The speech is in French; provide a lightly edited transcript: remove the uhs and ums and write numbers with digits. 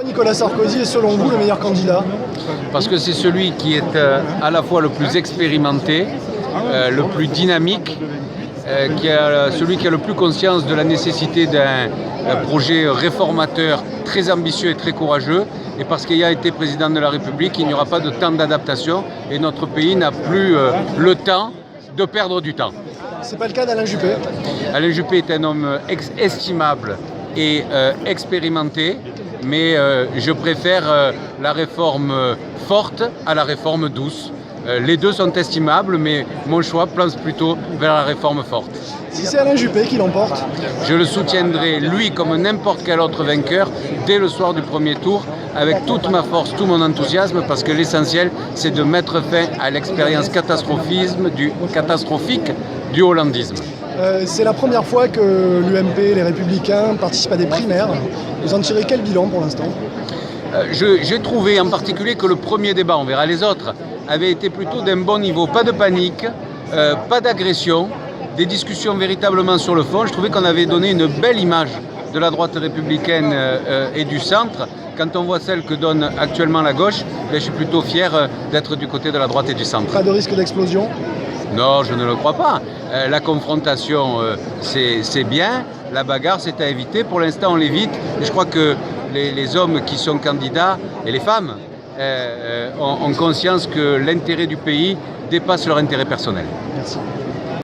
Nicolas Sarkozy est selon vous le meilleur candidat? Parce que c'est celui qui est à la fois le plus expérimenté, le plus dynamique, celui qui a le plus conscience de la nécessité d'un projet réformateur très ambitieux et très courageux. Et parce qu'il a été président de la République, il n'y aura pas de temps d'adaptation et notre pays n'a plus le temps de perdre du temps. C'est pas le cas d'Alain Juppé. Alain Juppé est un homme estimable et expérimenté, mais je préfère la réforme forte à la réforme douce. Les deux sont estimables, mais mon choix place plutôt vers la réforme forte. Si c'est Alain Juppé qui l'emporte, je le soutiendrai, lui comme n'importe quel autre vainqueur, dès le soir du premier tour, avec toute ma force, tout mon enthousiasme, parce que l'essentiel, c'est de mettre fin à l'expérience catastrophique du hollandisme. C'est la première fois que l'UMP, les Républicains, participent à des primaires. Vous en tirez quel bilan pour l'instant? J'ai trouvé en particulier que le premier débat, on verra les autres, avait été plutôt d'un bon niveau. Pas de panique, pas d'agression, des discussions véritablement sur le fond. Je trouvais qu'on avait donné une belle image de la droite républicaine et du centre. Quand on voit celle que donne actuellement la gauche, je suis plutôt fier d'être du côté de la droite et du centre. Pas de risque d'explosion? Non, je ne le crois pas. La confrontation, c'est bien. La bagarre, c'est à éviter. Pour l'instant, on l'évite. Et je crois que les hommes qui sont candidats, et les femmes, ont conscience que l'intérêt du pays dépasse leur intérêt personnel. Merci.